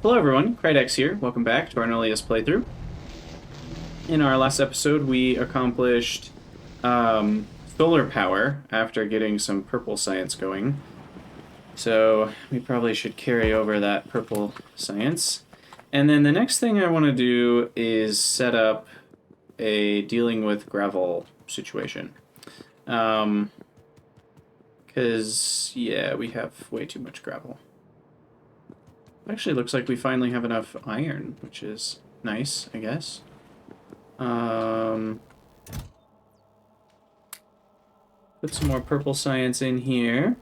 Hello everyone, Krydex here. Welcome back to our Nullius playthrough. In our last episode, we accomplished solar power after getting some purple science going. So we probably should carry over that purple science. And then the next thing I want to do is set up a dealing with gravel situation. Because, yeah, we have way too much gravel. Actually, looks like we finally have enough iron, which is nice, I guess. Put some more purple science in here.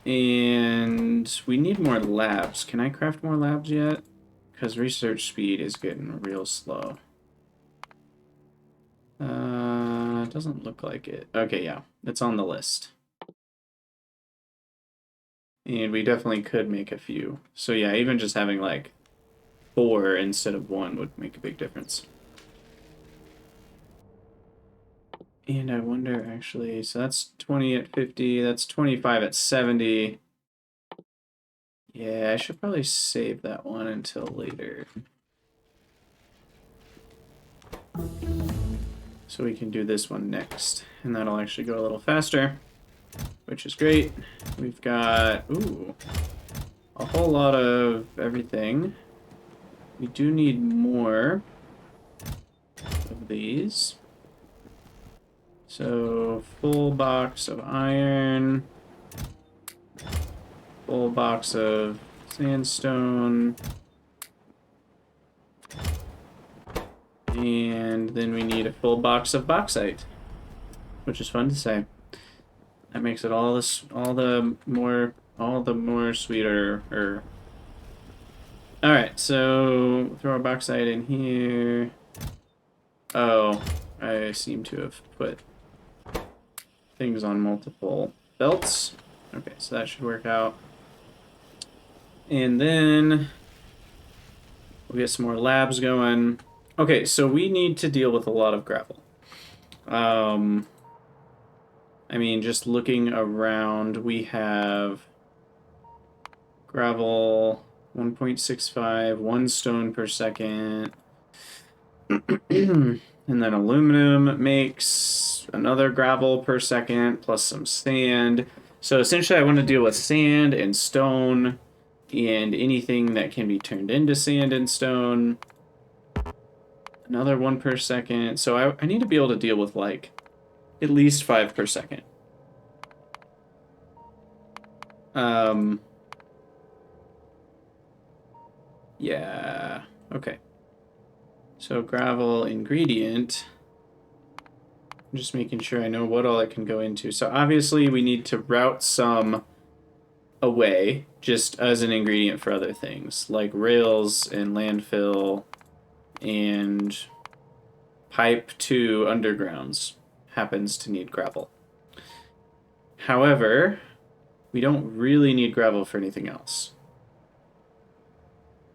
And we need more labs. Can I craft more labs yet? Because research speed is getting real slow. Doesn't look like it. Okay, yeah, it's on the list. And we definitely could make a few. So yeah, even just having like 4 instead of 1 would make a big difference. And I wonder actually, so that's 20 at 50, that's 25 at 70. Yeah, I should probably save that one until later. So we can do this one next. And that'll actually go a little faster, which is great. We've got, ooh, a whole lot of everything. We do need more of these. So, full box of iron, full box of sandstone, and then we need a full box of bauxite, which is fun to say. That makes it all the more sweeter. All right, so throw our bauxite in here. Oh, I seem to have put things on multiple belts. Okay, so that should work out. And then we'll get some more labs going. Okay, so we need to deal with a lot of gravel. I mean, just looking around, we have gravel 1.65, 1 stone per second. And then aluminum makes another gravel per second, plus some sand. So essentially I want to deal with sand and stone and anything that can be turned into sand and stone. Another 1 per second. So I need to be able to deal with like at least 5 per second. Yeah, okay. So gravel ingredient. I'm just making sure I know what all it can go into. So obviously we need to route some away just as an ingredient for other things, like rails and landfill and pipe to undergrounds happens to need gravel. However, we don't really need gravel for anything else.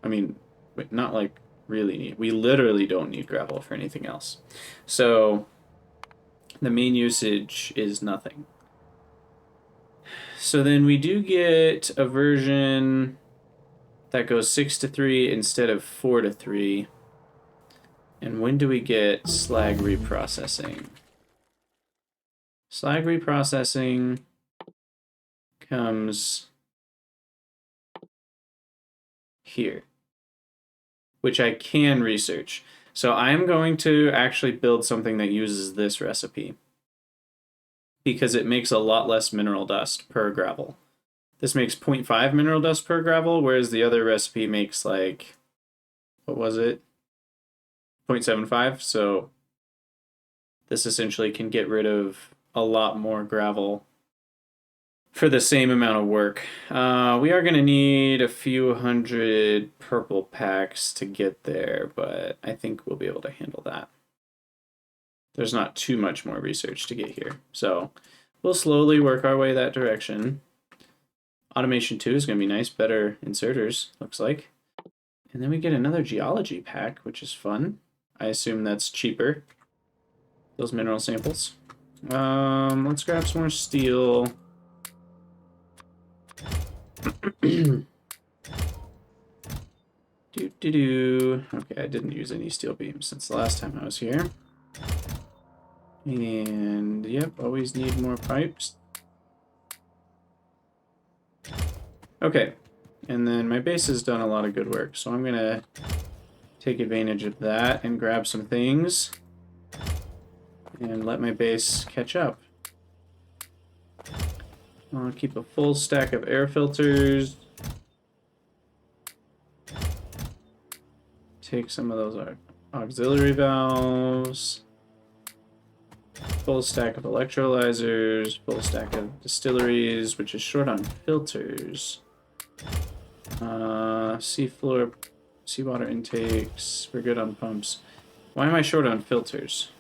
I mean, not like really need. We literally don't need gravel for anything else. So the main usage is nothing. So then we do get a version that goes 6 to 3 instead of 4 to 3. And when do we get slag reprocessing? Slag reprocessing comes here, which I can research. So I'm going to actually build something that uses this recipe because it makes a lot less mineral dust per gravel. This makes 0.5 mineral dust per gravel, whereas the other recipe makes like, what was it? 0.75. So this essentially can get rid of a lot more gravel for the same amount of work. We are going to need a few hundred purple packs to get there, but I think we'll be able to handle that. There's not too much more research to get here, so we'll slowly work our way that direction. Automation 2 is going to be nice, better inserters, looks like. And then we get another geology pack, which is fun. I assume that's cheaper, those mineral samples. Let's grab some more steel. Okay, I didn't use any steel beams since the last time I was here. And, yep, always need more pipes. Okay, and then my base has done a lot of good work, so I'm going to take advantage of that and grab some things and let my base catch up. I'll keep a full stack of air filters. Take some of those auxiliary valves. Full stack of electrolyzers. Full stack of distilleries, which is short on filters. Seafloor, seawater intakes. We're good on pumps. Why am I short on filters?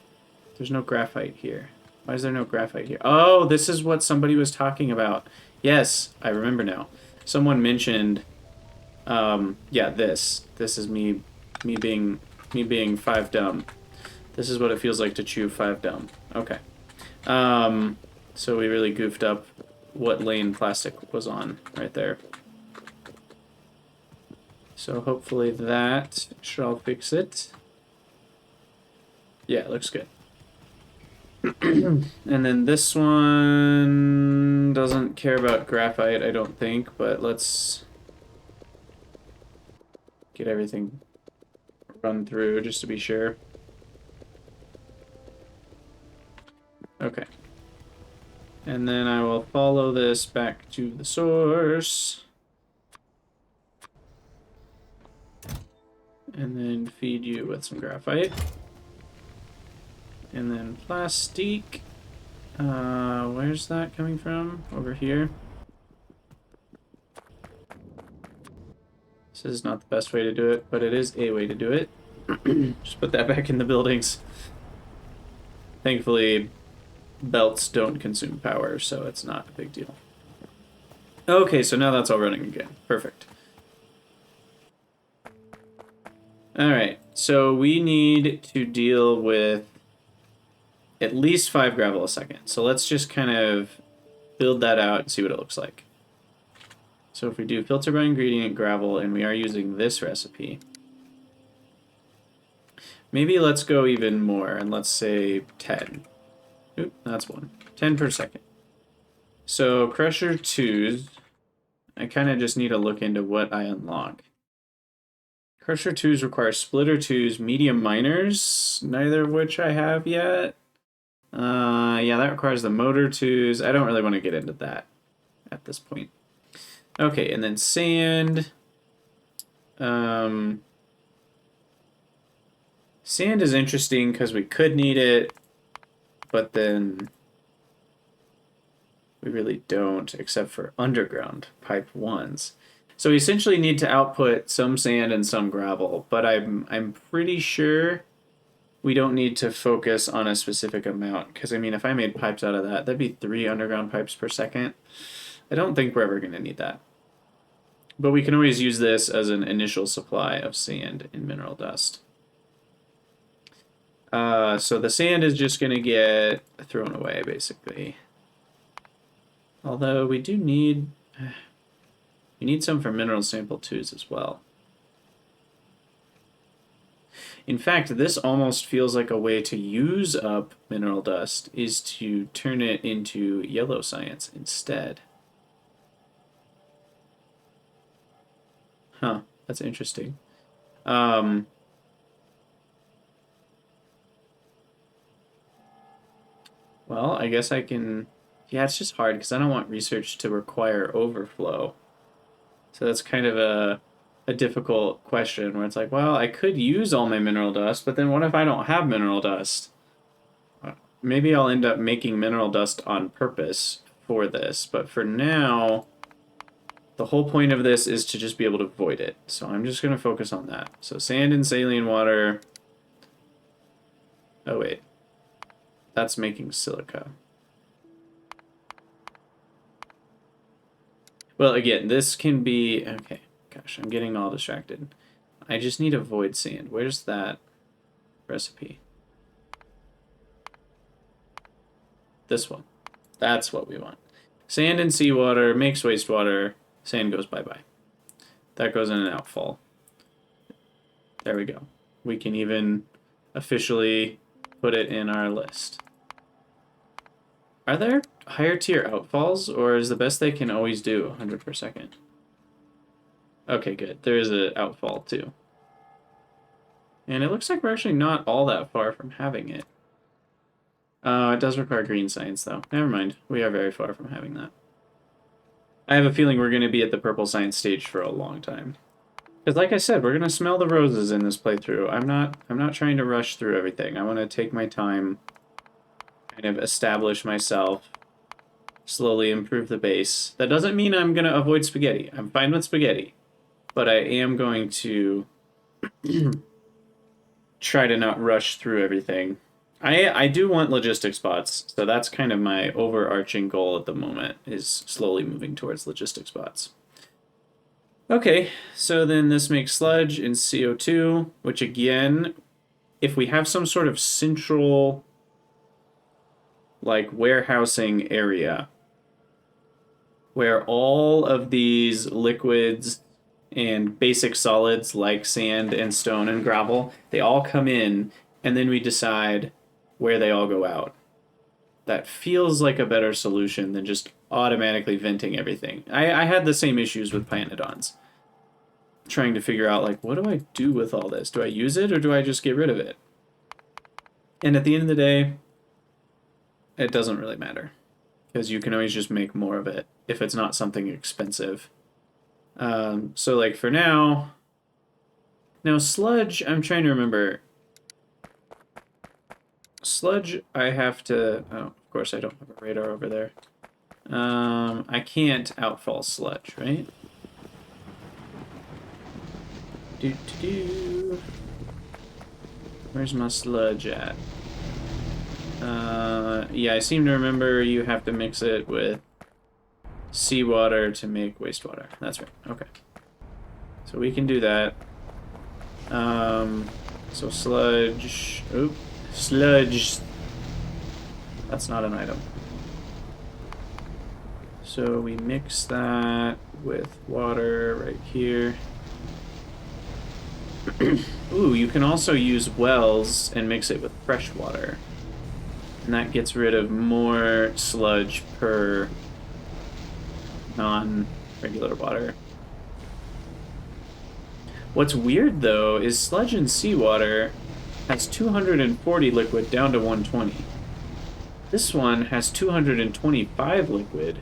There's no graphite here. Why is there no graphite here? Oh, this is what somebody was talking about. Yes, I remember now. Someone mentioned, yeah, this. This is me being 5 dumb. This is what it feels like to chew 5 dumb. Okay. So we really goofed up what lane plastic was on right there. So hopefully that should all fix it. Yeah, it looks good. And then this one doesn't care about graphite, I don't think, but let's get everything run through just to be sure. Okay. And then I will follow this back to the source. And then feed you with some graphite. And then plastic. Where's that coming from? Over here. This is not the best way to do it, but it is a way to do it. Just put that back in the buildings. Thankfully, belts don't consume power, so it's not a big deal. Okay, so now that's all running again. Perfect. Alright, so we need to deal with at least 5 gravel a second. So let's just kind of build that out and see what it looks like. So if we do filter by ingredient gravel, and we are using this recipe, maybe let's go even more, and let's say 10. Oop, that's 1. 10 per second. So Crusher 2s, I kind of just need to look into what I unlock. Crusher 2s require splitter 2s, medium miners, neither of which I have yet. Yeah, that requires the motor 2s. I don't really want to get into that at this point. Okay, and then sand. Sand is interesting because we could need it, but then we really don't, except for underground pipe 1s. So we essentially need to output some sand and some gravel, but I'm pretty sure we don't need to focus on a specific amount, because I mean, if I made pipes out of that, that'd be 3 underground pipes per second. I don't think we're ever going to need that. But we can always use this as an initial supply of sand and mineral dust. So the sand is just going to get thrown away, basically. Although we do need... we need some for mineral sample 2s as well. In fact, this almost feels like a way to use up mineral dust is to turn it into yellow science instead. Huh, that's interesting. Well, I guess I can... Yeah, it's just hard because I don't want research to require overflow. So that's kind of a difficult question where it's like, well, I could use all my mineral dust, but then what if I don't have mineral dust? Maybe I'll end up making mineral dust on purpose for this, but for now, the whole point of this is to just be able to void it. So I'm just going to focus on that. So sand and saline water. Oh, wait. That's making silica. Well, again, this can be... Okay. Gosh, I'm getting all distracted. I just need a void sand. Where's that recipe? This one. That's what we want. Sand and seawater makes wastewater. Sand goes bye-bye. That goes in an outfall. There we go. We can even officially put it in our list. Are there higher tier outfalls, or is the best they can always do 100 per second? Okay, good. There is an outfall too. And it looks like we're actually not all that far from having it. It does require green science, though. Never mind. We are very far from having that. I have a feeling we're going to be at the purple science stage for a long time. Because like I said, we're going to smell the roses in this playthrough. I'm not trying to rush through everything. I want to take my time, kind of establish myself, slowly improve the base. That doesn't mean I'm going to avoid spaghetti. I'm fine with spaghetti. But I am going to try to not rush through everything. I do want logistics bots, so that's kind of my overarching goal at the moment, is slowly moving towards logistics bots. Okay, so then this makes sludge and CO2, which again, if we have some sort of central, like, warehousing area where all of these liquids and basic solids like sand and stone and gravel, they all come in, and then we decide where they all go out. That feels like a better solution than just automatically venting everything. I had the same issues with Planodons. Trying to figure out, like, what do I do with all this? Do I use it, or do I just get rid of it? And at the end of the day, it doesn't really matter. Because you can always just make more of it if it's not something expensive. So, like, for now... Now, sludge, I'm trying to remember... Sludge, I have to... Oh, of course I don't have a radar over there. I can't outfall sludge, right? Where's my sludge at? Yeah, I seem to remember you have to mix it with seawater to make wastewater. That's right. Okay. So we can do that. So sludge... Oop. Sludge. That's not an item. So we mix that with water right here. Ooh, you can also use wells and mix it with fresh water. And that gets rid of more sludge per non-regular water. What's weird, though, is sludge and seawater has 240 liquid down to 120. This one has 225 liquid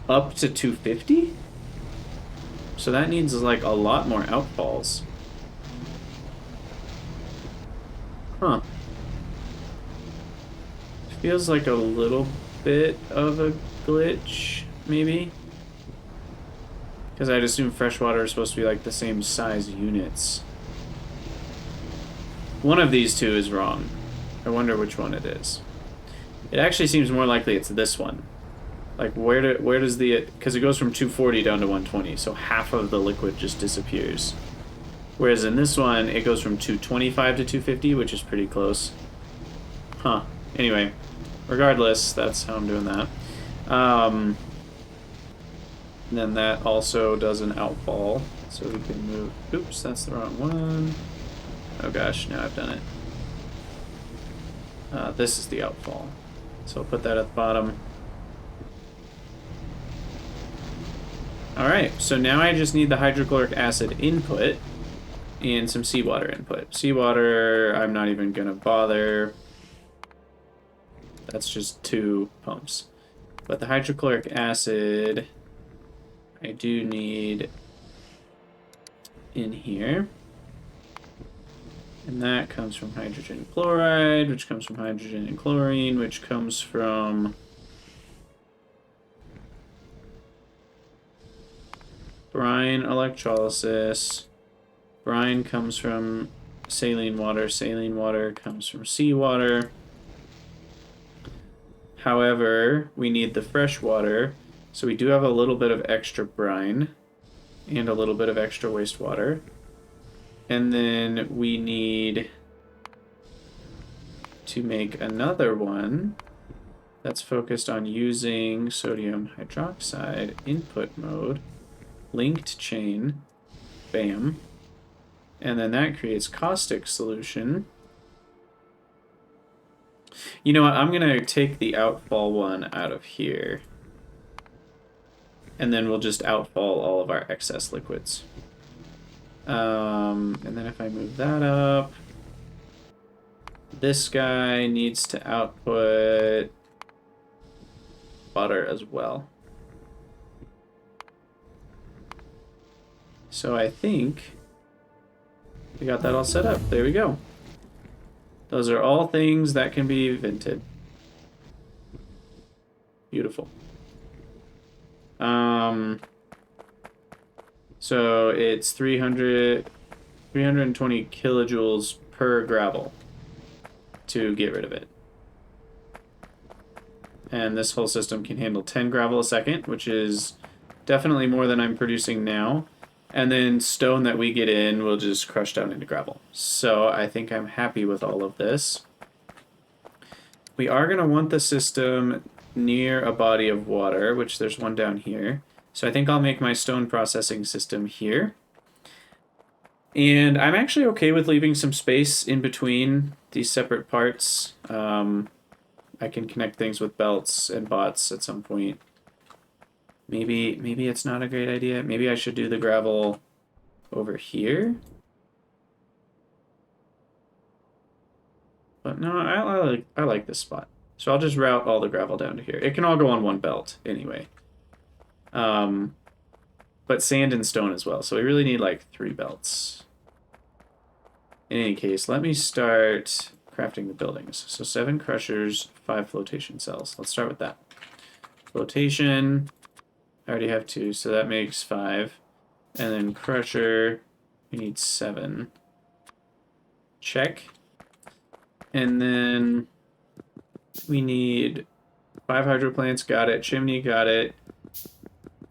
up to 250? So that needs, like, a lot more outfalls. Huh. Feels like a little bit of a glitch, maybe? Because I'd assume freshwater is supposed to be, like, the same size units. One of these two is wrong. I wonder which one it is. It actually seems more likely it's this one. Like, where does the... Because it goes from 240 down to 120, so half of the liquid just disappears. Whereas in this one, it goes from 225 to 250, which is pretty close. Huh. Anyway, regardless, that's how I'm doing that. And then that also does an outfall, so we can move... Oops, that's the wrong one. Oh gosh, now I've done it. This is the outfall. So I'll put that at the bottom. Alright, so now I just need the hydrochloric acid input and some seawater input. Seawater, I'm not even going to bother. That's just 2 pumps. But the hydrochloric acid, I do need in here. And that comes from hydrogen chloride, which comes from hydrogen and chlorine, which comes from brine electrolysis. Brine comes from saline water. Saline water comes from seawater. However, we need the fresh water, so we do have a little bit of extra brine and a little bit of extra wastewater. And then we need to make another one that's focused on using sodium hydroxide input mode, linked chain, bam. And then that creates caustic solution. You know what? I'm going to take the outfall one out of here. And then we'll just outfall all of our excess liquids. And then if I move that up, this guy needs to output butter as well. So I think we got that all set up. There we go. Those are all things that can be vented. Beautiful. So it's 320 kilojoules per gravel to get rid of it. And this whole system can handle 10 gravel a second, which is definitely more than I'm producing now. And then stone that we get in will just crush down into gravel. So I think I'm happy with all of this. We are going to want the system near a body of water, which there's one down here. So I think I'll make my stone processing system here. And I'm actually okay with leaving some space in between these separate parts. I can connect things with belts and bots at some point. Maybe it's not a great idea. Maybe I should do the gravel over here. But no, I like this spot. So I'll just route all the gravel down to here. It can all go on one belt anyway. But sand and stone as well. So we really need like 3 belts. In any case, let me start crafting the buildings. So 7 crushers, 5 flotation cells. Let's start with that. Flotation, I already have 2, so that makes 5. And then crusher, we need 7. Check. And then we need 5 hydro plants, got it. Chimney, got it.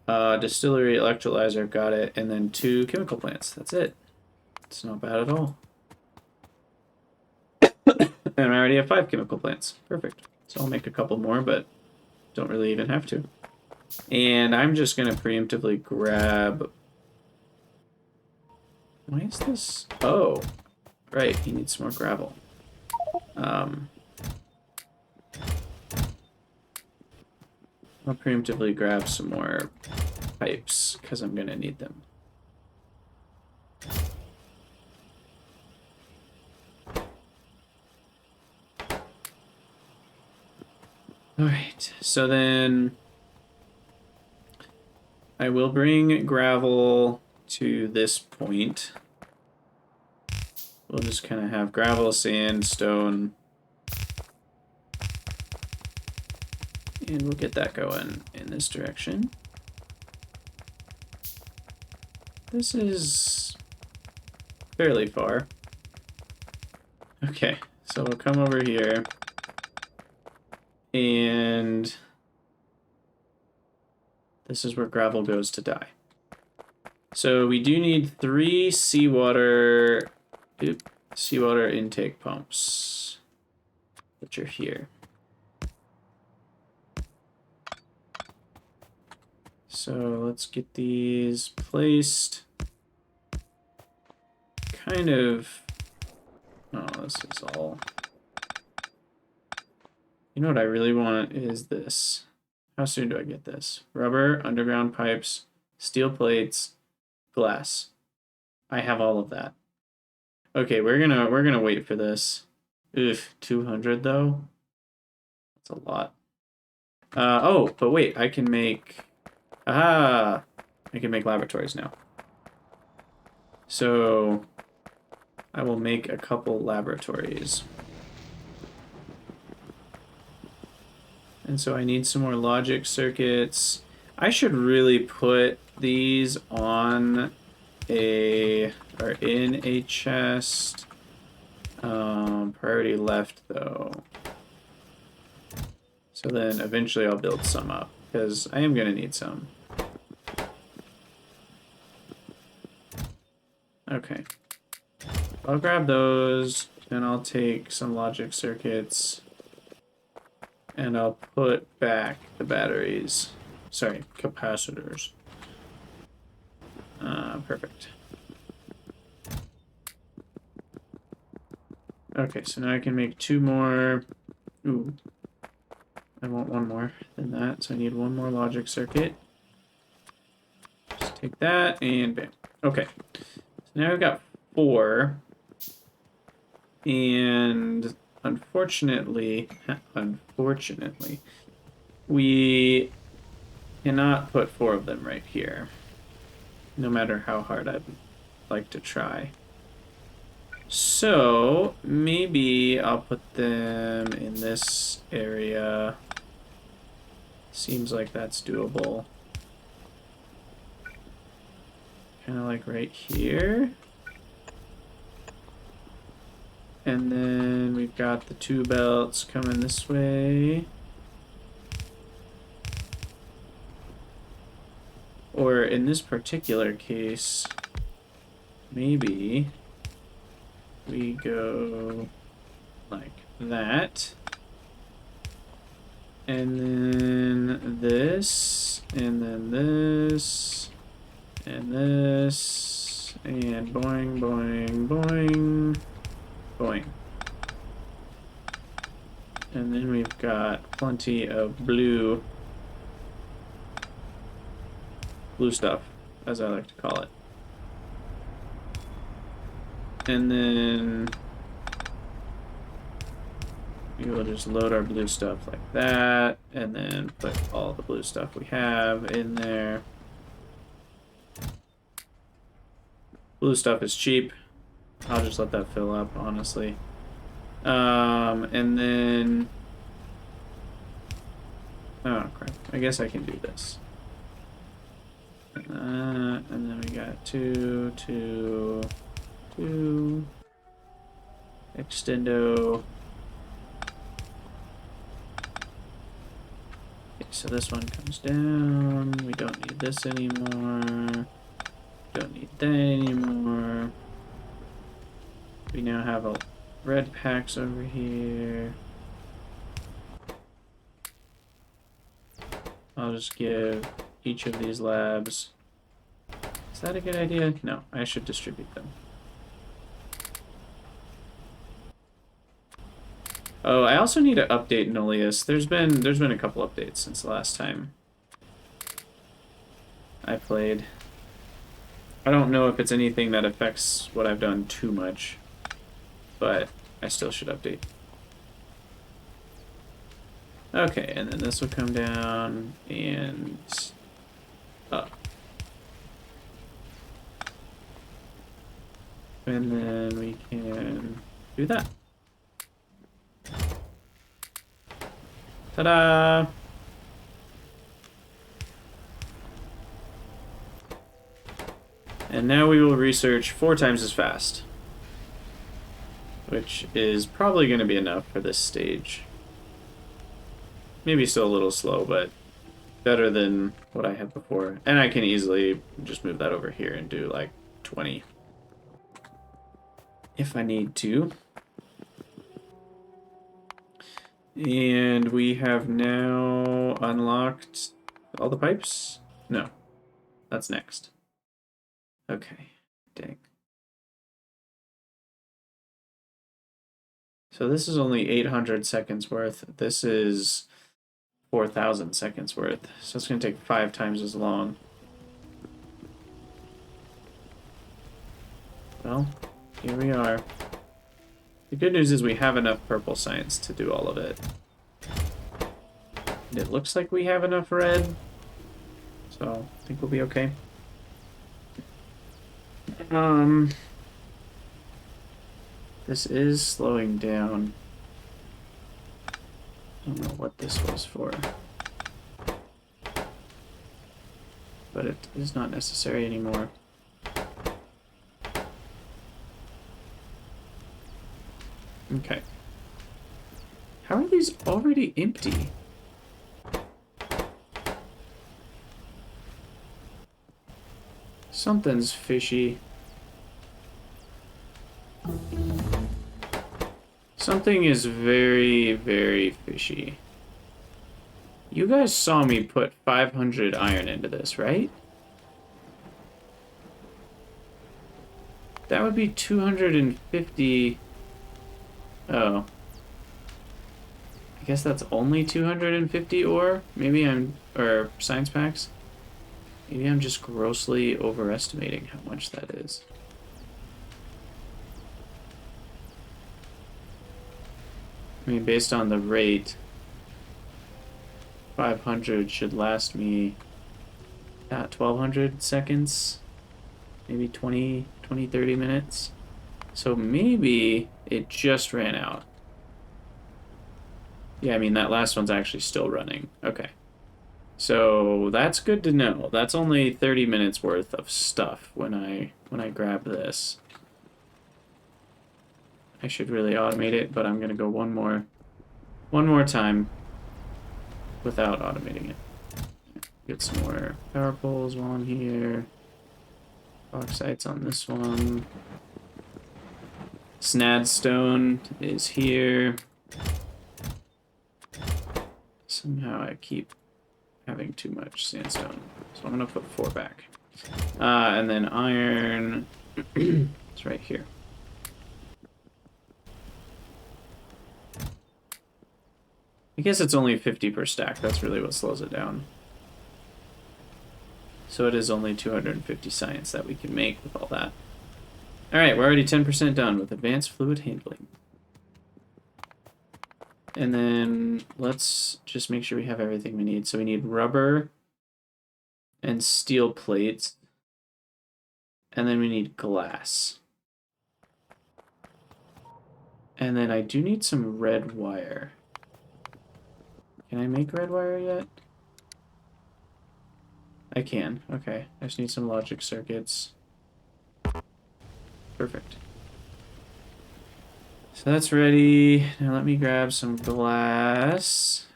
Distillery, electrolyzer, got it. And then 2 chemical plants. That's it. It's not bad at all. And I already have 5 chemical plants. Perfect. So I'll make a couple more, but don't really even have to. And I'm just going to preemptively grab... Why is this? Oh, right. He needs some more gravel. I'll preemptively grab some more pipes because I'm going to need them. All right. So then I will bring gravel to this point. We'll just kind of have gravel, sand, stone, and we'll get that going in this direction. This is fairly far. Okay, so we'll come over here, and this is where gravel goes to die. So we do need 3 seawater intake pumps, which are here. So let's get these placed. Kind of. Oh, this is all. You know what I really want is this. How soon do I get this? Rubber, underground pipes, steel plates, glass. I have all of that. Okay, we're gonna wait for this. Oof, 200 though. That's a lot. Oh, but wait, I can make. I can make laboratories now. So I will make a couple laboratories. And so I need some more logic circuits. I should really put these on in a chest. Priority left though. So then eventually I'll build some up because I am gonna need some. Okay. I'll grab those and I'll take some logic circuits. And I'll put back the batteries. Sorry, capacitors. Perfect. Okay, so now I can make 2 more. Ooh. I want 1 more than that, so I need 1 more logic circuit. Just take that and bam. Okay. So now I've got 4. And unfortunately, we cannot put 4 of them right here. No matter how hard I'd like to try. So maybe I'll put them in this area. Seems like that's doable. Kind of like right here. And then we've got the 2 belts coming this way. Or in this particular case, maybe we go like that. And then this, and then this, and this, and boing, boing, boing, boing. And then we've got plenty of blue stuff, as I like to call it. And then we will just load our blue stuff like that, and then put all the blue stuff we have in there. Blue stuff is cheap. I'll just let that fill up, honestly. And then... oh, crap. I guess I can do this. And then we got 2, 2, 2. Extendo. Okay, so this one comes down. We don't need this anymore. Don't need that anymore. We now have a red packs over here. I'll just give each of these labs. Is that a good idea? No, I should distribute them. Oh, I also need to update Nullius. There's been a couple updates since the last time I played. I don't know if it's anything that affects what I've done too much, but I still should update. Okay, and then this will come down and up. And then we can do that. Ta-da! And now we will research 4 times as fast, which is probably going to be enough for this stage. Maybe still a little slow, but better than what I had before. And I can easily just move that over here and do like 20 if I need to. And we have now unlocked all the pipes? No, that's next. Okay, dang. So this is only 800 seconds worth. This is 4,000 seconds worth. So it's going to take 5 times as long. Well, here we are. The good news is we have enough purple science to do all of it. And it looks like we have enough red. So I think we'll be okay. This is slowing down. I don't know what this was for. But it is not necessary anymore. Okay. How are these already empty? Something's fishy. Something is very, very fishy. You guys saw me put 500 iron into this, right? That would be 250 Oh. I guess that's only 250 ore? Maybe or science packs? Maybe I'm just grossly overestimating how much that is. I mean, based on the rate, 500 should last me 1200 seconds, maybe 20, 30 minutes. So maybe it just ran out. Yeah, I mean, that last one's actually still running. Okay. So that's good to know. That's only 30 minutes worth of stuff when I grab this. I should really automate it, but I'm gonna go one more time without automating it. Get some more power poles while I'm here. Bauxites on this one. Snadstone is here. Somehow I keep having too much sandstone, so I'm gonna put 4 back. And then iron, it's right here. I guess it's only 50 per stack. That's really what slows it down. So it is only 250 science that we can make with all that. All right, we're already 10% done with advanced fluid handling. And then let's just make sure we have everything we need. So we need rubber and steel plates. And then we need glass. And then I do need some red wire. Can I make red wire yet? I can. Okay. I just need some logic circuits. Perfect. So that's ready. Now let me grab some glass.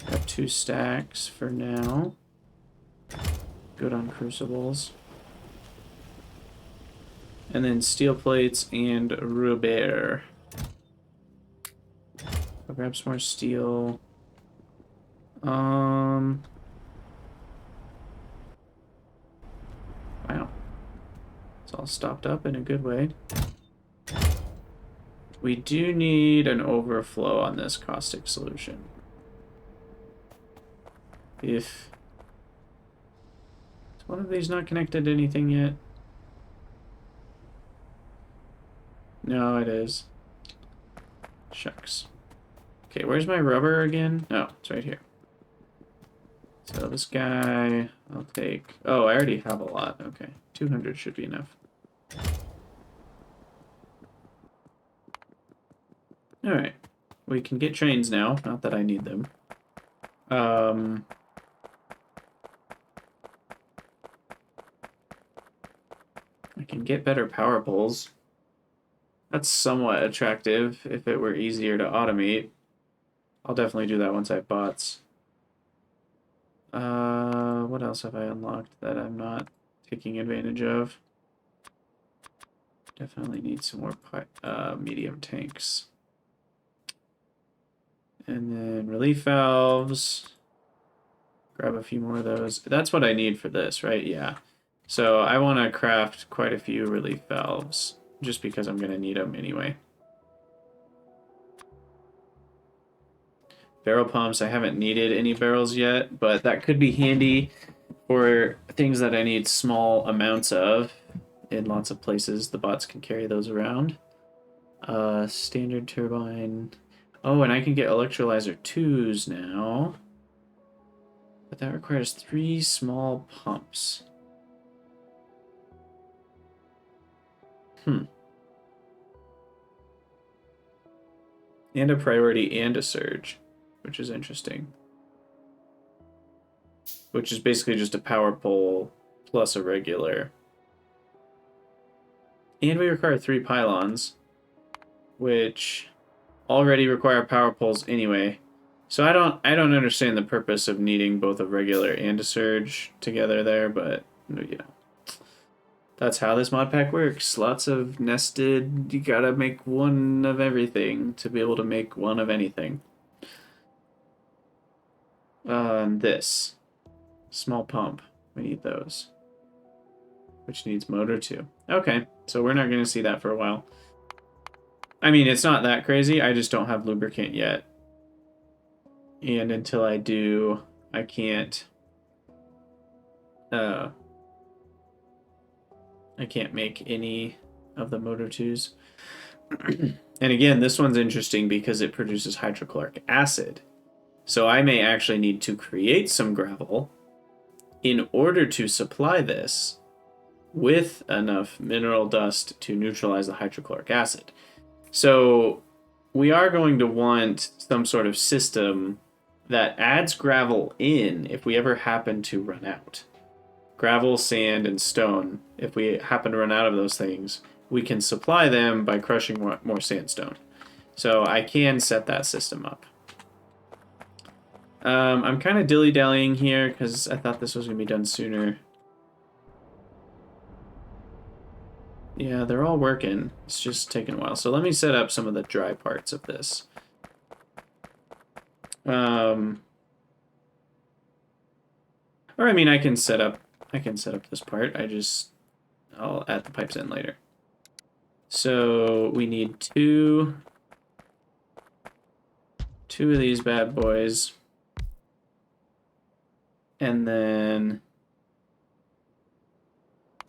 Got 2 stacks for now. Good on crucibles. And then steel plates and rubber. I'll grab some more steel. Wow. It's all stopped up in a good way. We do need an overflow on this caustic solution. If... Is one of these not connected to anything yet? No, it is. Shucks. Okay, where's my rubber again? Oh, it's right here. So this guy, I'll take... Oh, I already have a lot. Okay, 200 should be enough. Alright, we can get trains now. Not that I need them. I can get better power poles. That's somewhat attractive if it were easier to automate. I'll definitely do that once I have bots. What else have I unlocked that I'm not taking advantage of? Definitely need some more medium tanks. And then relief valves. Grab a few more of those. That's what I need for this, right? Yeah. So I want to craft quite a few relief valves, just because I'm going to need them anyway. Barrel pumps, I haven't needed any barrels yet, but that could be handy for things that I need small amounts of in lots of places. The bots can carry those around. Standard turbine. Oh, and I can get electrolyzer 2s now. But that requires 3 small pumps. And a priority and a surge, which is interesting. Which is basically just a power pole plus a regular. And we require 3 pylons, which already require power poles anyway. So I don't understand the purpose of needing both a regular and a surge together there, but you know. That's how this mod pack works. Lots of nested, you gotta make one of everything to be able to make one of anything. This. Small pump. We need those. Which needs motor too. Okay, so we're not gonna see that for a while. I mean, it's not that crazy. I just don't have lubricant yet. And until I do, I can't make any of the Moto 2s. And again, this one's interesting because it produces hydrochloric acid. So I may actually need to create some gravel in order to supply this with enough mineral dust to neutralize the hydrochloric acid. So we are going to want some sort of system that adds gravel in if we ever happen to run out. Gravel, sand, and stone. If we happen to run out of those things, we can supply them by crushing more sandstone. So I can set that system up. I'm kind of dilly-dallying here because I thought this was going to be done sooner. Yeah, they're all working. It's just taking a while. So let me set up some of the dry parts of this. Or I mean, I can set up this part. I'll add the pipes in later. So we need two of these bad boys. And then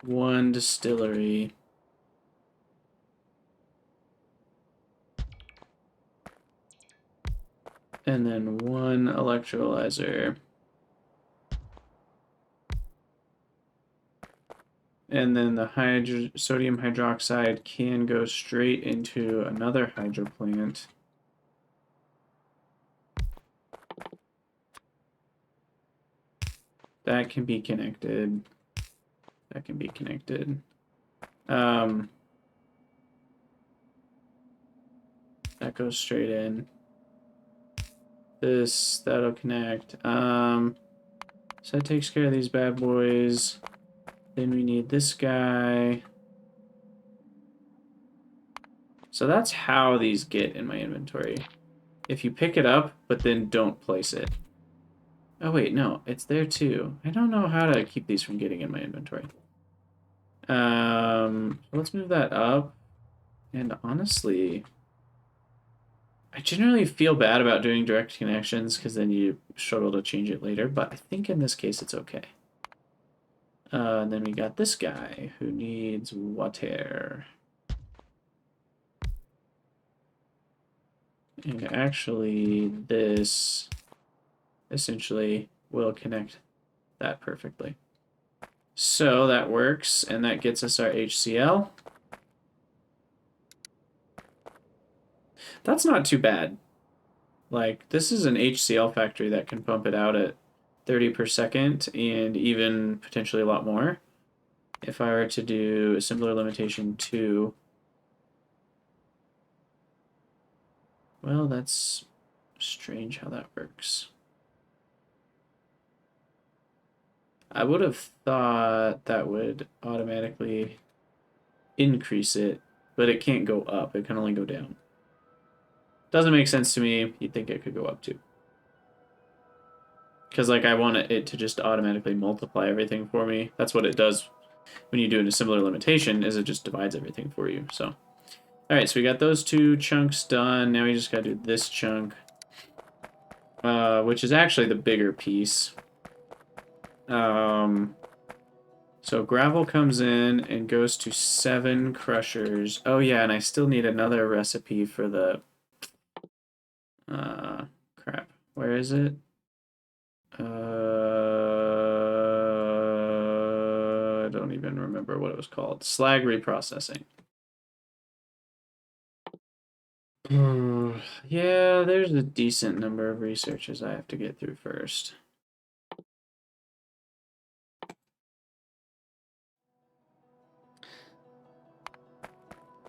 one distillery. And then one electrolyzer. And then the sodium hydroxide can go straight into another hydro plant. That can be connected. That can be connected. That goes straight in. That'll connect. So that takes care of these bad boys. Then we need this guy. So that's how these get in my inventory. If you pick it up, but then don't place it. Oh wait, no, it's there too. I don't know how to keep these from getting in my inventory. Let's move that up. And honestly, I generally feel bad about doing direct connections because then you struggle to change it later, but I think in this case it's okay. And then we got this guy who needs water. And actually, this essentially will connect that perfectly. So that works, and that gets us our HCl. That's not too bad. Like, this is an HCl factory that can pump it out at 30 per second and even potentially a lot more. If I were to do assembler limitation 2, well, that's strange how that works. I would have thought that would automatically increase it, but it can't go up. It can only go down. Doesn't make sense to me. You'd think it could go up too. Because, like, I want it to just automatically multiply everything for me. That's what it does when you do an assembler limitation, is it just divides everything for you. So, all right, so we got those two chunks done. Now we just got to do this chunk, which is actually the bigger piece. So gravel comes in and goes to 7 crushers. Oh yeah, and I still need another recipe for the crap. Where is it? I don't even remember what it was called. Slag reprocessing. Yeah, there's a decent number of researches I have to get through first.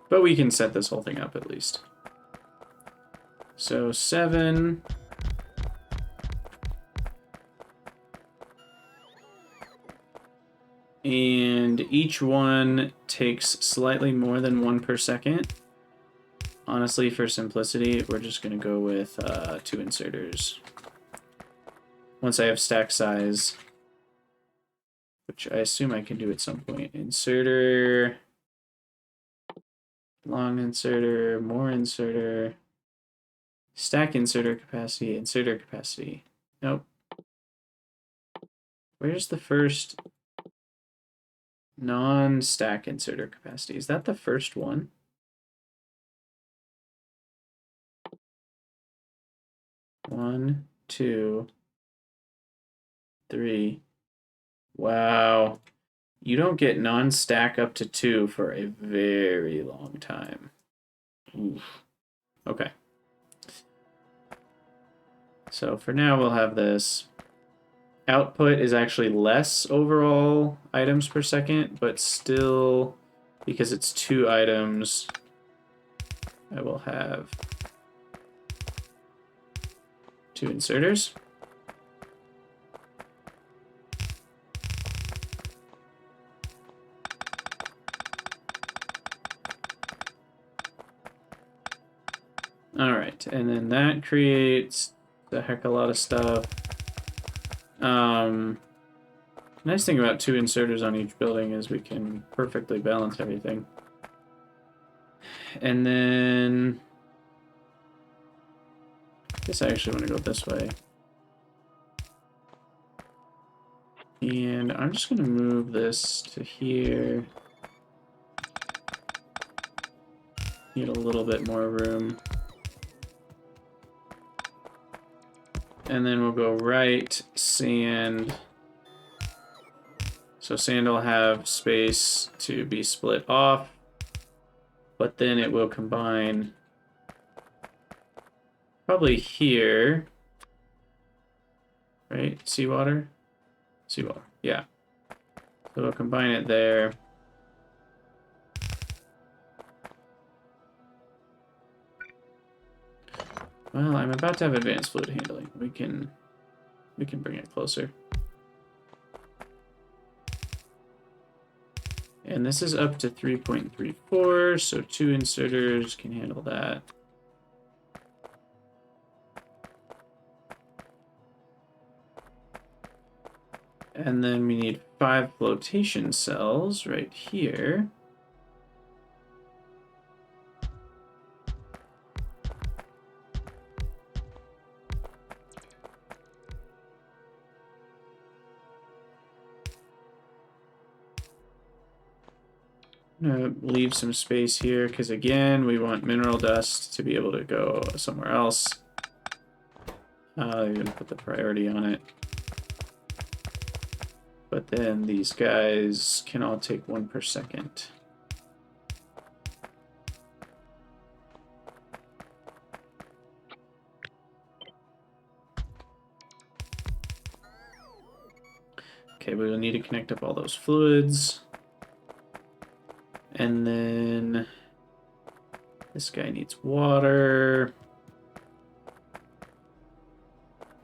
But we can set this whole thing up at least. So 7. And each one takes slightly more than 1 per second. Honestly, for simplicity, we're just going to go with 2 inserters. Once I have stack size, which I assume I can do at some point. Inserter long inserter, more inserter, stack inserter capacity. Nope. Where's the first non-stack inserter capacity? Is that the first one? One, two, three. Wow. You don't get non-stack up to 2 for a very long time. Oof. Okay. So for now, we'll have this. Output is actually less overall items per second, but still, because it's 2 items, I will have 2 inserters. All right, and then that creates a heck of a lot of stuff. Nice thing about 2 inserters on each building is we can perfectly balance everything. And then I guess I actually want to go this way. And I'm just going to move this to here. Need a little bit more room. And then we'll go right, sand. So sand will have space to be split off, but then it will combine probably here, right? Seawater? Seawater, yeah. So we'll combine it there. Well, I'm about to have advanced fluid handling. We can bring it closer. And this is up to 3.34, so 2 inserters can handle that. And then we need 5 flotation cells right here. I'm gonna leave some space here because again we want mineral dust to be able to go somewhere else. I'm gonna put the priority on it. But then these guys can all take 1 per second. Okay, we will need to connect up all those fluids. And then this guy needs water.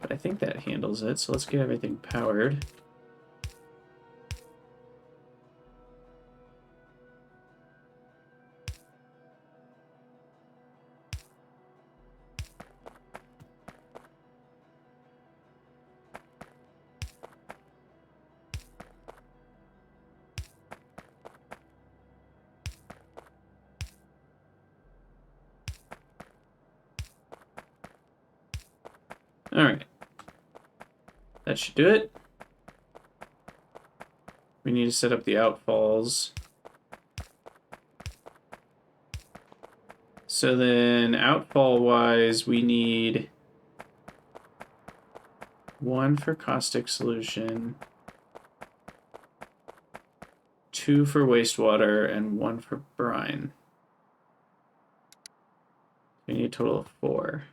But I think that handles it, so let's get everything powered. All right. That should do it. We need to set up the outfalls. So then outfall-wise, we need 1 for caustic solution, 2 for wastewater, and 1 for brine. We need a total of 4.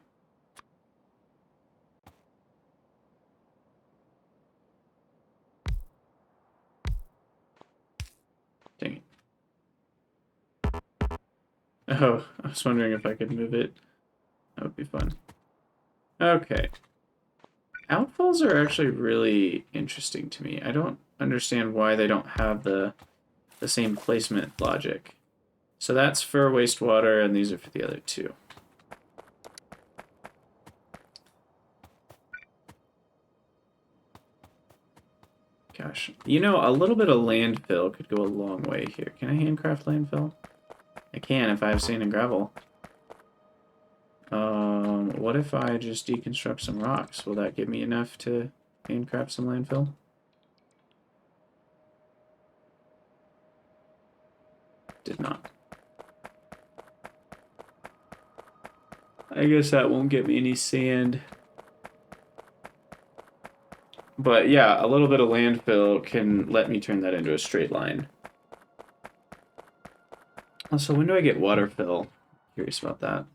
Dang it. Oh, I was wondering if I could move it. That would be fun. Okay. Outfalls are actually really interesting to me. I don't understand why they don't have the same placement logic. So that's for wastewater, and these are for the other 2. Gosh, you know, a little bit of landfill could go a long way here. Can I handcraft landfill? I can if I have sand and gravel. What if I just deconstruct some rocks? Will that give me enough to handcraft some landfill? Did not. I guess that won't get me any sand. But yeah, a little bit of landfill can let me turn that into a straight line. Also, when do I get water fill? Curious about that.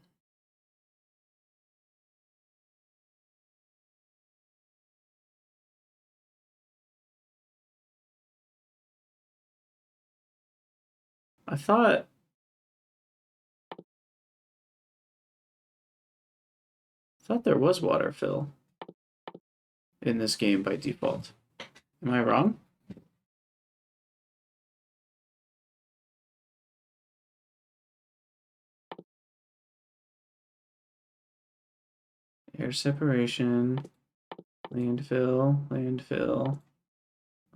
I thought there was water fill in this game by default. Am I wrong? Air separation, landfill, landfill,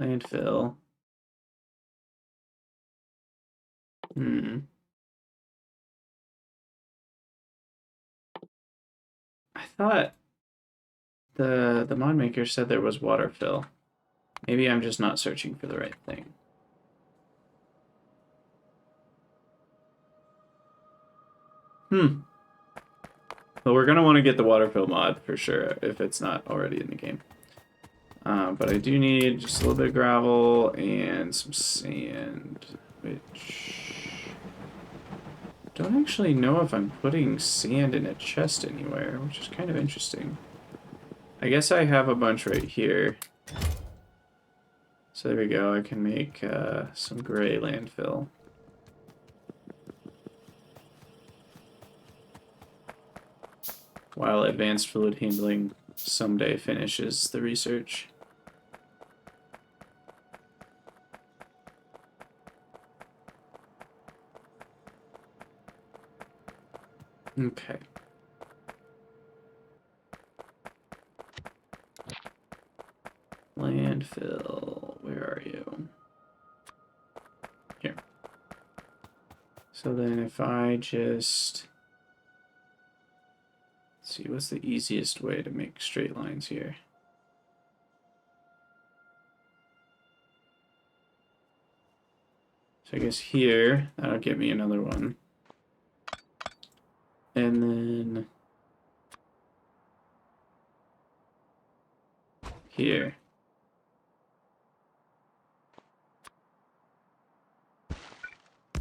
landfill. I thought the mod maker said there was water fill. Maybe I'm just not searching for the right thing. Well, we're gonna want to get the water fill mod for sure if it's not already in the game. But I do need just a little bit of gravel and some sand, which don't actually know if I'm putting sand in a chest anywhere, which is kind of interesting. I guess I have a bunch right here. So there we go, I can make some gray landfill. While advanced fluid handling someday finishes the research. Okay. Landfill, where are you? Here. So then if I just... Let's see, what's the easiest way to make straight lines here? So I guess here, that'll give me another one. And then... here.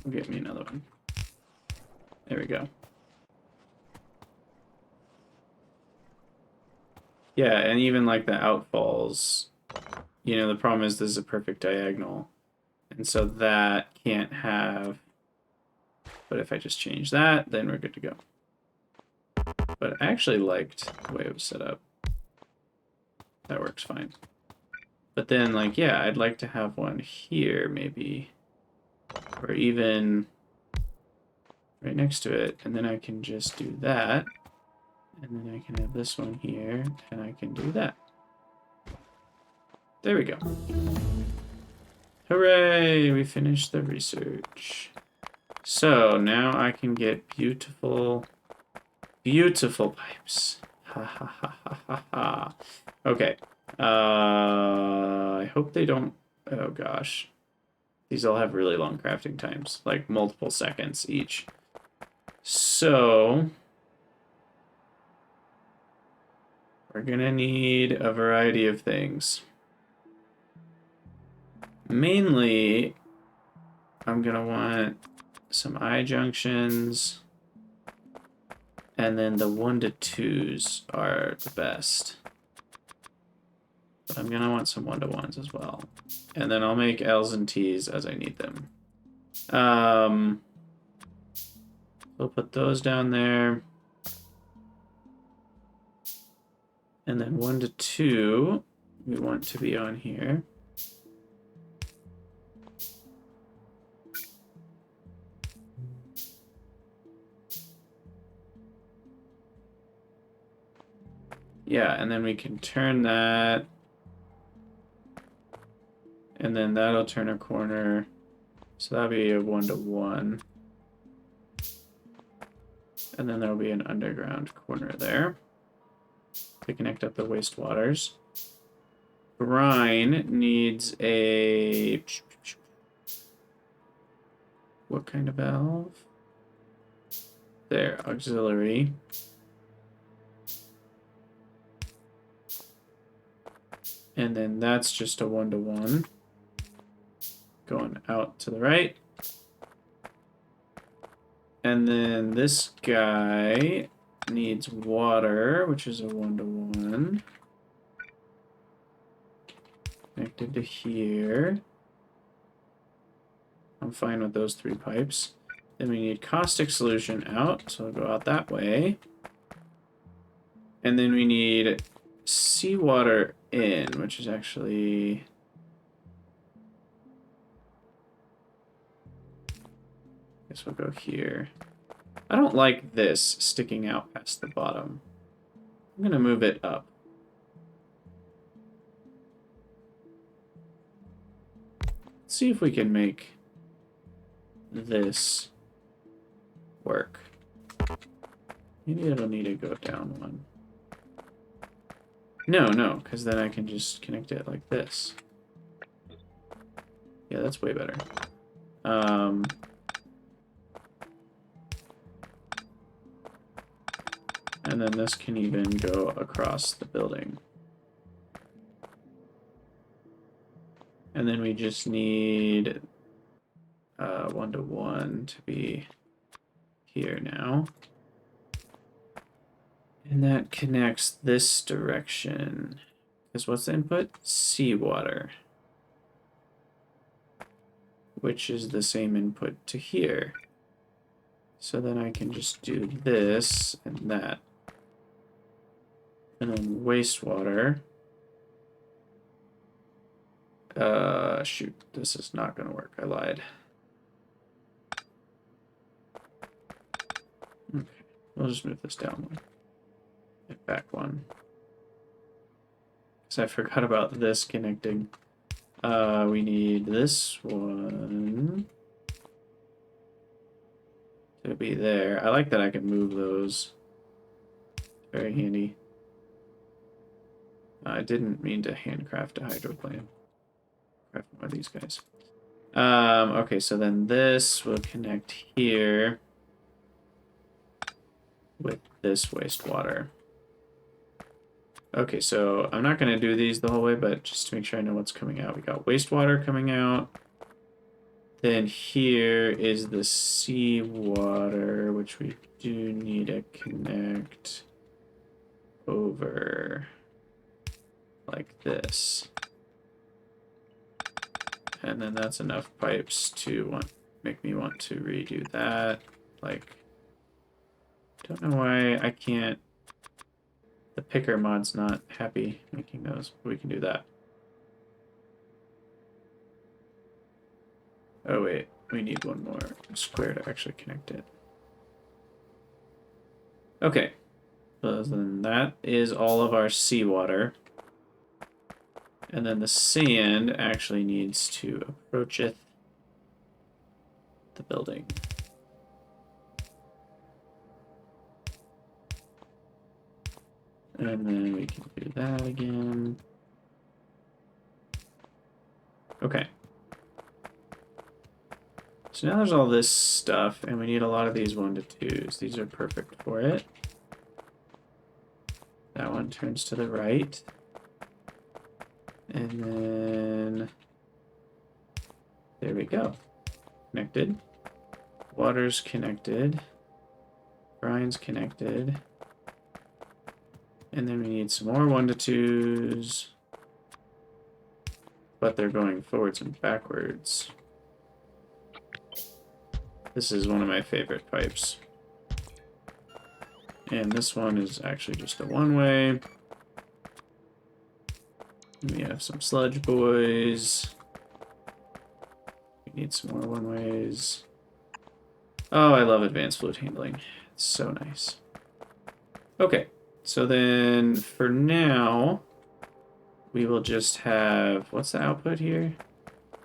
Will get me another one. There we go. Yeah, and even like the outfalls, you know, the problem is this is a perfect diagonal. And so that can't have, but if I just change that, then we're good to go. But I actually liked the way it was set up. That works fine. But then, like, yeah, I'd like to have one here, maybe, or even right next to it. And then I can just do that. And then I can have this one here, and I can do that. There we go. Hooray! We finished the research. So now I can get beautiful, beautiful pipes. Ha ha ha ha ha ha. Okay. I hope they don't... Oh gosh. These all have really long crafting times, like multiple seconds each. So... we're gonna need a variety of things. Mainly, I'm gonna want some I junctions, and then the 1 to 2s are the best. But I'm gonna want some 1 to 1s as well. And then I'll make L's and T's as I need them. We'll put those down there. And then 1 to 2, we want to be on here. Yeah, and then we can turn that. And then that'll turn a corner. So that'll be a 1 to 1. And then there'll be an underground corner there to connect up the wastewaters. Brine needs a... What kind of valve? There, auxiliary. And then that's just a 1-to-1. Going out to the right. And then this guy needs water, which is a 1-to-1. Connected to here. I'm fine with those 3 pipes. Then we need caustic solution out, so it'll go out that way. And then we need seawater in, which is actually... I guess we'll go here. I don't like this sticking out past the bottom. I'm gonna move it up. Let's see if we can make this work. Maybe it'll need to go down 1. No, because then I can just connect it like this. Yeah, that's way better. And then this can even go across the building. And then we just need 1-to-1 to be here now. And that connects this direction. Because what's the input? Seawater. Which is the same input to here. So then I can just do this and that. And then wastewater. Shoot, this is not going to work. I lied. Okay, we'll just move this down 1. And back 1. Because I forgot about this connecting. We need this one to be there. I like that I can move those. Very handy. I didn't mean to handcraft a hydroplane. Craft one of these guys. Okay, so then this will connect here with this wastewater. Okay, so I'm not going to do these the whole way, but just to make sure I know what's coming out. We got wastewater coming out. Then here is the seawater, which we do need to connect over like this. And then that's enough pipes to make me want to redo that. Like, don't know why I can't. The picker mod's not happy making those, but we can do that. Oh wait, we need one more square to actually connect it. Okay, so then that is all of our seawater. And then the sand actually needs to approacheth the building. And then we can do that again. Okay. So now there's all this stuff, and we need a lot of these 1-to-2s. These are perfect for it. That one turns to the right. And then there we go. Connected. Water's connected. Brine's connected. And then we need some more 1-to-2s. But they're going forwards and backwards. This is one of my favorite pipes. And this one is actually just a 1-way. We have some sludge boys. We need some more 1-ways. Oh, I love advanced fluid handling. It's so nice. Okay, so then for now, we will just have, what's the output here?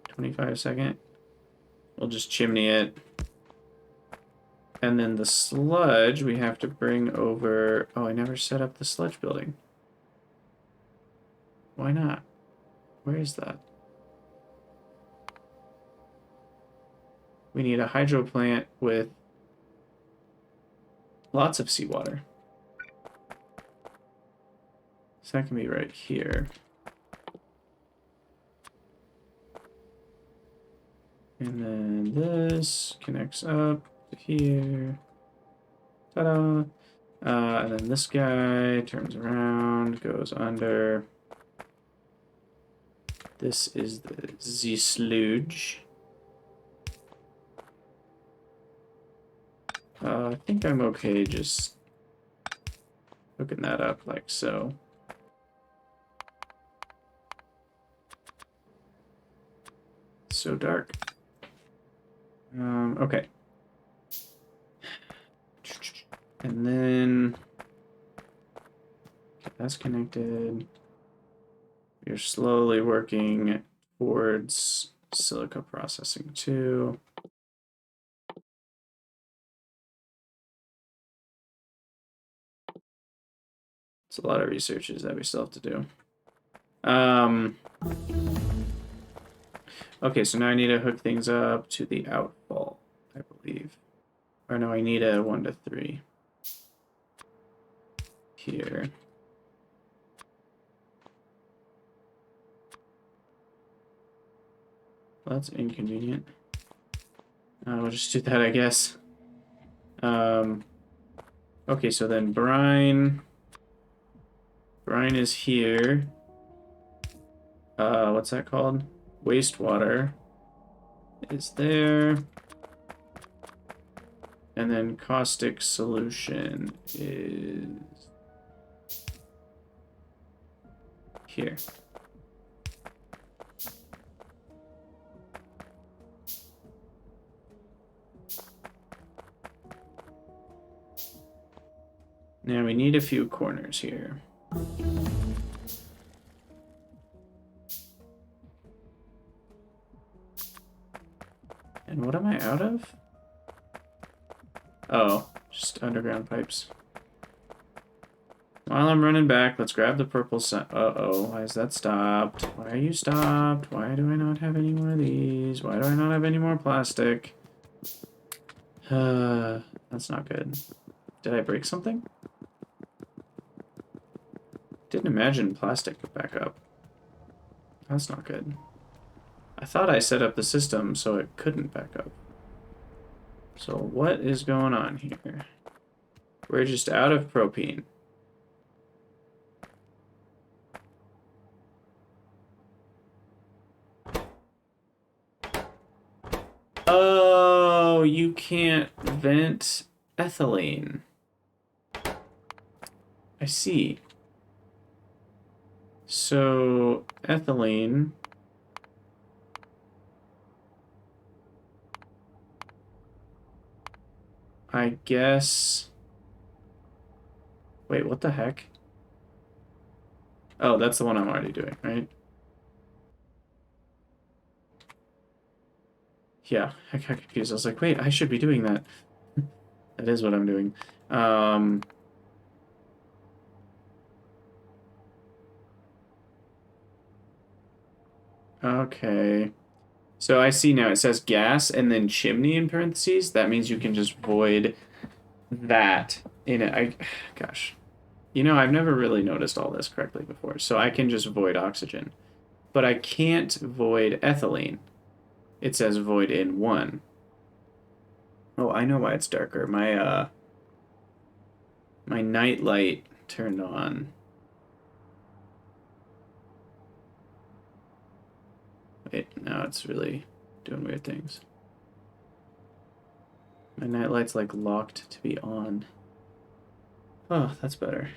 25 second. We'll just chimney it. And then the sludge we have to bring over. Oh, I never set up the sludge building. Why not? Where is that? We need a hydro plant with lots of seawater. So that can be right here. And then this connects up to here. Ta-da! And then this guy turns around, goes under. This is the Z-sludge. I think I'm okay just hooking that up like so. So dark. Okay. And then that's connected. You're slowly working towards silica processing too. It's a lot of researches that we still have to do. Okay, so now I need to hook things up to the outfall, I believe. Or no, I need a 1 to 3. Here. Well, that's inconvenient. We'll just do that, I guess. Okay, so then brine. Brine is here. What's that called? Wastewater is there. And then caustic solution is here. Now we need a few corners here. And what am I out of? Oh, just underground pipes. While I'm running back, let's grab the purple uh-oh, why is that stopped? Why are you stopped? Why do I not have any more of these? Why do I not have any more plastic? That's not good. Did I break something? Didn't imagine plastic would back up. That's not good. I thought I set up the system so it couldn't back up. So what is going on here? We're just out of propane. Oh, you can't vent ethylene. I see. So, ethylene. I guess. Wait, what the heck? Oh, that's the one I'm already doing, right? Yeah, I got confused. I was like, wait, I should be doing that. That is what I'm doing. Okay. So I see now it says gas and then chimney in parentheses. That means you can just void that in it. Gosh. You know, I've never really noticed all this correctly before. So I can just void oxygen. But I can't void ethylene. It says void in 1. Oh, I know why it's darker. My night light turned on. Wait, now it's really doing weird things. My night light's like locked to be on. Oh, that's better.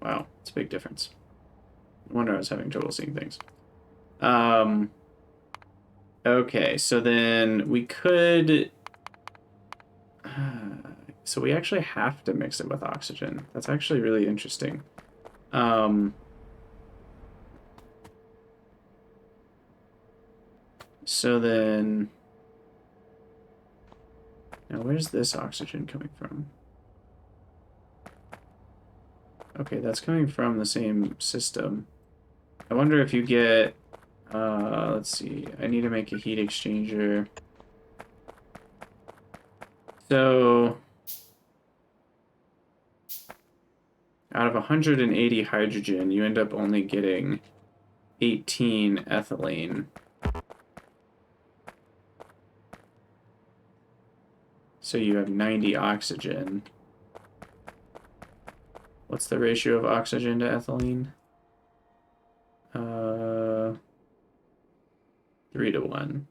Wow, it's a big difference. No wonder I was having trouble seeing things. Okay, so then we could... so we actually have to mix it with oxygen. That's actually really interesting. So then... Now, where's this oxygen coming from? Okay, that's coming from the same system. I wonder if you get... let's see. I need to make a heat exchanger. So... out of 180 hydrogen, you end up only getting 18 ethylene. So you have 90 oxygen. What's the ratio of oxygen to ethylene? 3 to 1.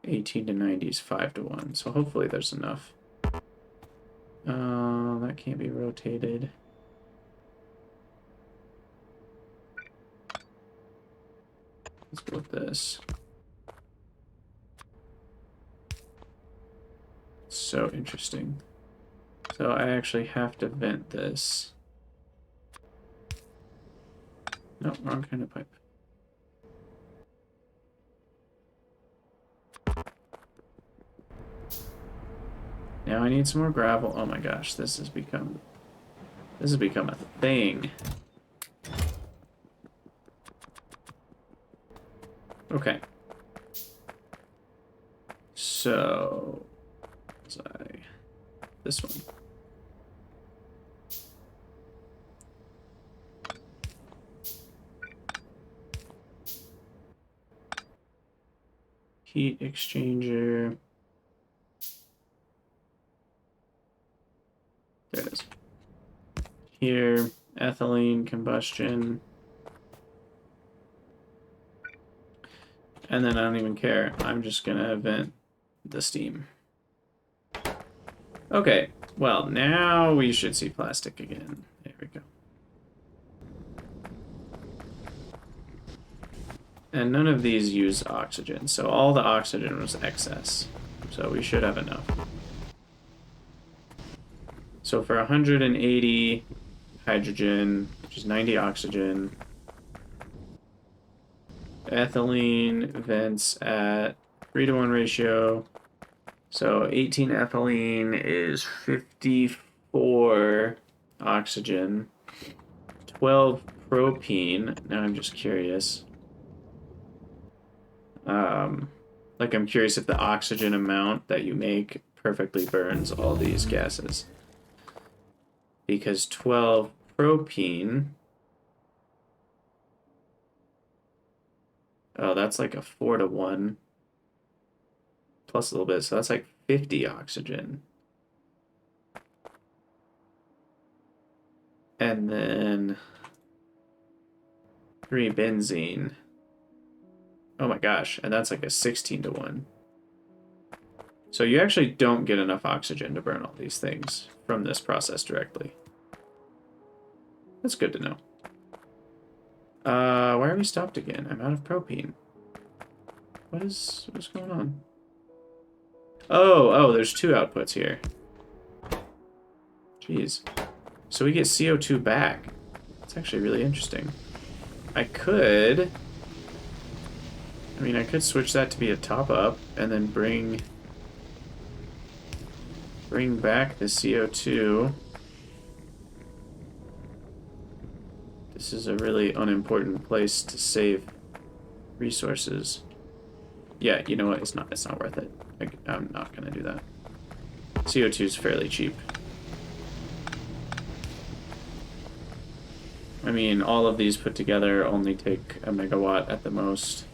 18 to 90 is 5 to 1. So hopefully there's enough. That can't be rotated. Let's go with this. So interesting. So I actually have to vent this. No, wrong kind of pipe. Now I need some more gravel. Oh my gosh, this has become a thing. Okay. So this one. Heat exchanger. There it is. Here, ethylene combustion. And then I don't even care. I'm just gonna vent the steam. Okay, well, now we should see plastic again. There we go. And none of these use oxygen, so all the oxygen was excess. So we should have enough. So for 180 hydrogen, which is 90 oxygen, ethylene vents at 3 to 1 ratio. So 18 ethylene is 54 oxygen, 12 propene. Now I'm just curious. Like I'm curious if the oxygen amount that you make perfectly burns all these gases. Because 12 propene... Oh, that's like a 4 to 1. Plus a little bit, so that's like 50 oxygen. And then 3 benzene. Oh my gosh, and that's like a 16 to 1. So you actually don't get enough oxygen to burn all these things from this process directly. That's good to know. Why are we stopped again? I'm out of propene. What's going on? Oh, there's 2 outputs here. Jeez. So we get CO2 back. That's actually really interesting. I could switch that to be a top up and then bring back the CO2. This is a really unimportant place to save resources. Yeah, you know what? It's not worth it. I'm not gonna do that. CO2 is fairly cheap. I mean, all of these put together only take a megawatt at the most.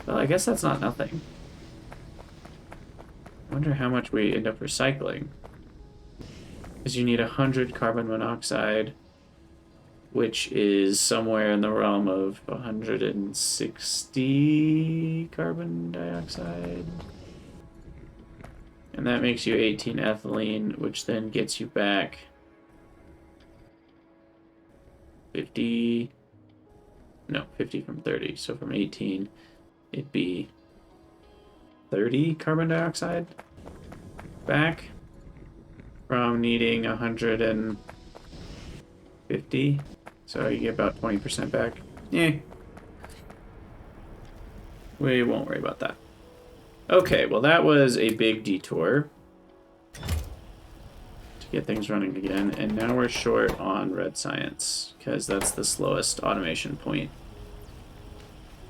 Well, I guess that's not nothing. I wonder how much we end up recycling. Because you need 100 carbon monoxide, which is somewhere in the realm of 160 carbon dioxide. And that makes you 18 ethylene, which then gets you back 50 from 30. So from 18, it'd be 30 carbon dioxide back from needing 150. So you get about 20% back. Yeah. We won't worry about that. Okay, well that was a big detour to get things running again, and now we're short on red science, because that's the slowest automation point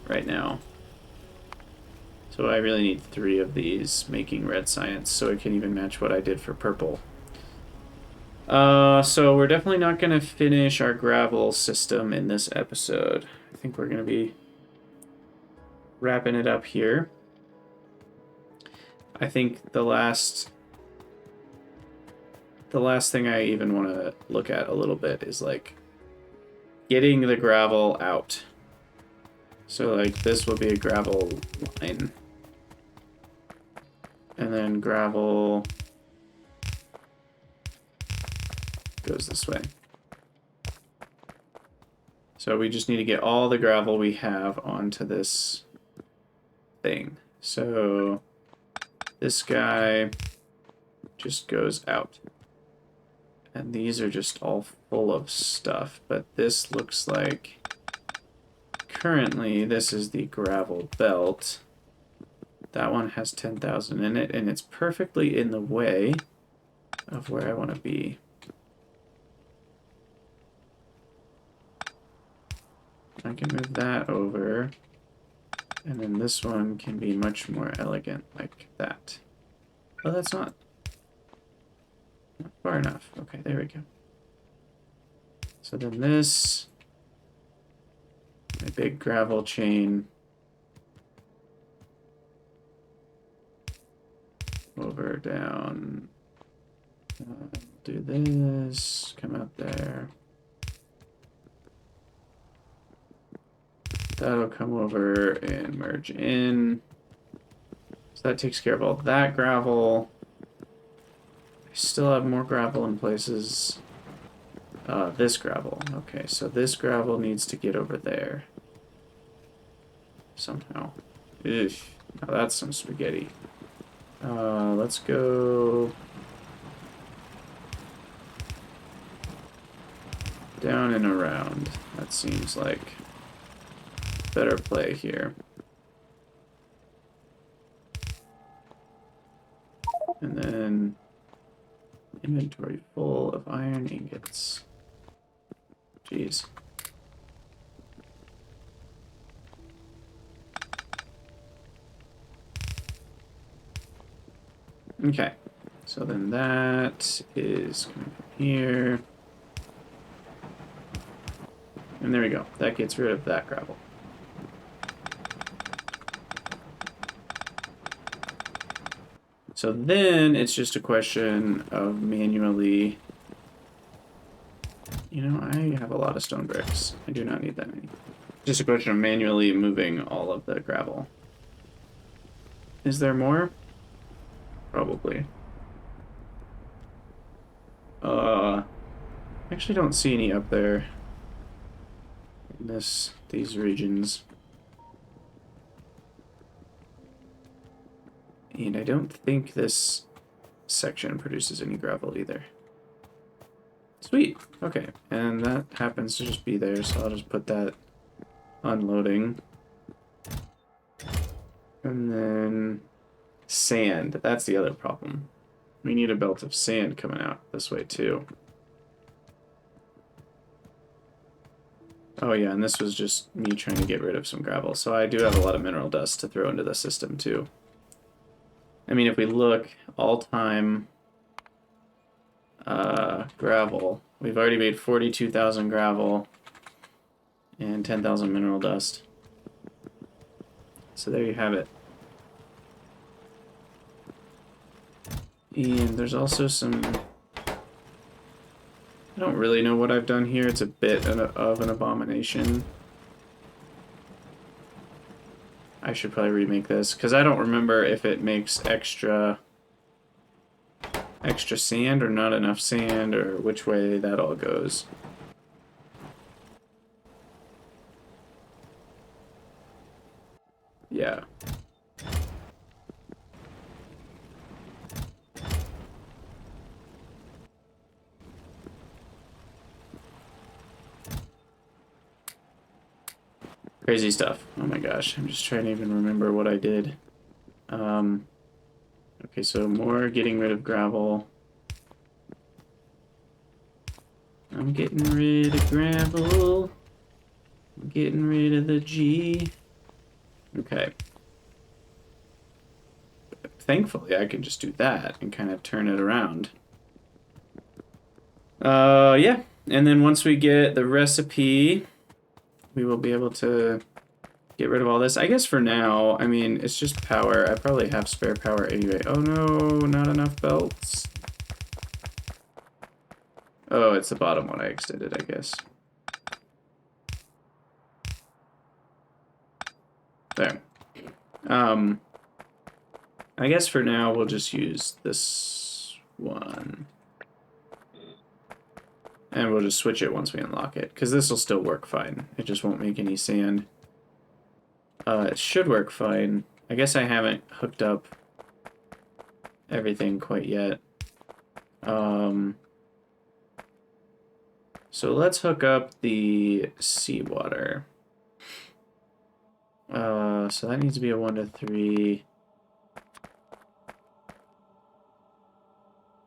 right now. So I really need 3 of these making red science so it can even match what I did for purple. So we're definitely not going to finish our gravel system in this episode. I think we're going to be wrapping it up here. I think the last thing I even want to look at a little bit is like getting the gravel out. So like this will be a gravel line. And then gravel goes this way. So we just need to get all the gravel we have onto this thing. So this guy just goes out. And these are just all full of stuff. But this looks like currently this is the gravel belt. That one has 10,000 in it, and it's perfectly in the way of where I want to be. I can move that over, and then this one can be much more elegant like that. Oh, that's not far enough. Okay, there we go. So then this, my big gravel chain, over, down, do this, come out there. That'll come over and merge in. So that takes care of all that gravel. I still have more gravel in places. This gravel. Okay, so this gravel needs to get over there. Somehow. Ugh, now that's some spaghetti. Let's go down and around. That seems like better play here. And then inventory full of iron ingots. Jeez. Okay, so then that is coming from here. And there we go. That gets rid of that gravel. So then it's just a question of manually... You know, I have a lot of stone bricks. I do not need that many. Just a question of manually moving all of the gravel. Is there more? Probably. I actually don't see any up there in these regions. And I don't think this section produces any gravel either. Sweet. Okay. And that happens to just be there, so I'll just put that unloading. And then sand. That's the other problem. We need a belt of sand coming out this way too. Oh yeah, and this was just me trying to get rid of some gravel. So I do have a lot of mineral dust to throw into the system too. I mean, if we look, all-time gravel, we've already made 42,000 gravel and 10,000 mineral dust. So there you have it. And there's also some... I don't really know what I've done here. It's a bit of an abomination. I should probably remake this, because I don't remember if it makes extra sand or not enough sand, or which way that all goes. Yeah. Crazy stuff. Oh my gosh, I'm just trying to even remember what I did. Okay, so more getting rid of gravel. I'm getting rid of gravel. I'm getting rid of the G. Okay. Thankfully, I can just do that and kind of turn it around. Yeah. And then once we get the recipe, we will be able to get rid of all this. I guess for now, I mean, it's just power. I probably have spare power anyway. Oh no, not enough belts. Oh, it's the bottom one I extended, I guess. There. I guess for now we'll just use this one. And we'll just switch it once we unlock it, because this will still work fine. It just won't make any sand. It should work fine. I guess I haven't hooked up everything quite yet. So let's hook up the seawater. So that needs to be a 1 to 3.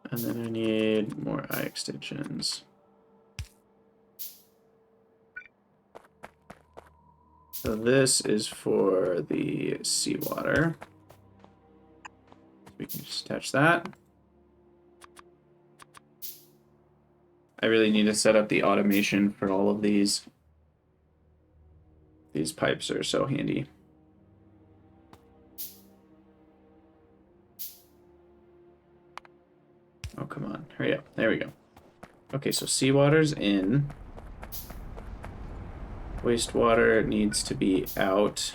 And then I need more eye extensions. So this is for the seawater. We can just attach that. I really need to set up the automation for all of these. These pipes are so handy. Oh, come on. Hurry up. There we go. Okay, so seawater's in. Wastewater needs to be out.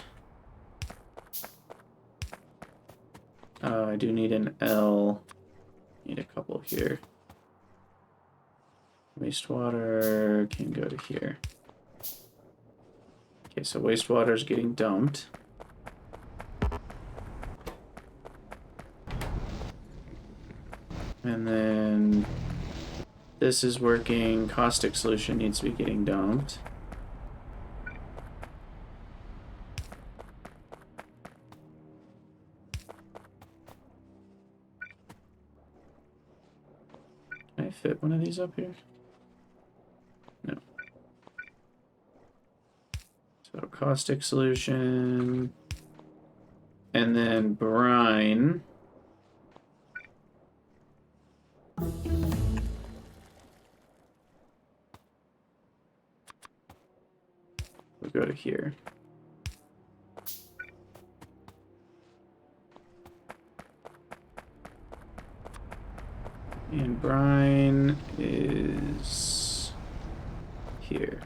I do need an L. Need a couple here. Wastewater can go to here. Okay, so wastewater is getting dumped. And then this is working. Caustic solution needs to be getting dumped. Can I fit one of these up here? No. So caustic solution. And then brine. We'll go to here. And brine is here.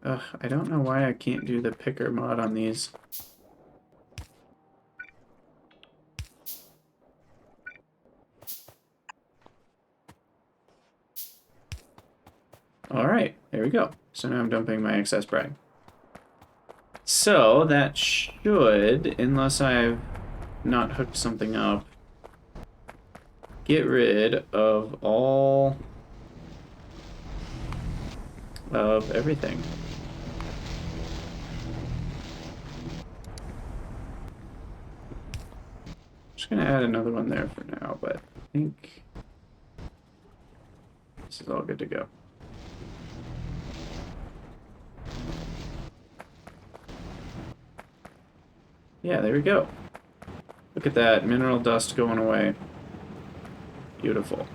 Ugh, I don't know why I can't do the picker mod on these. Alright, there we go. So now I'm dumping my excess brine. So that should, unless I've not hooked something up, get rid of all of everything. Just gonna add another one there for now, but I think this is all good to go. Yeah, there we go. Look at that, mineral dust going away. Beautiful.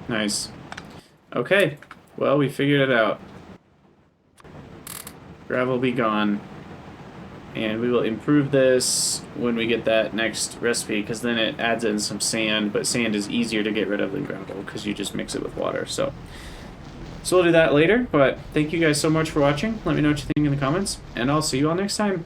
Nice. Okay, well, we figured it out. Gravel be gone. And we will improve this when we get that next recipe, because then it adds in some sand, but sand is easier to get rid of than gravel, because you just mix it with water, so we'll do that later, but thank you guys so much for watching. Let me know what you think in the comments, and I'll see you all next time.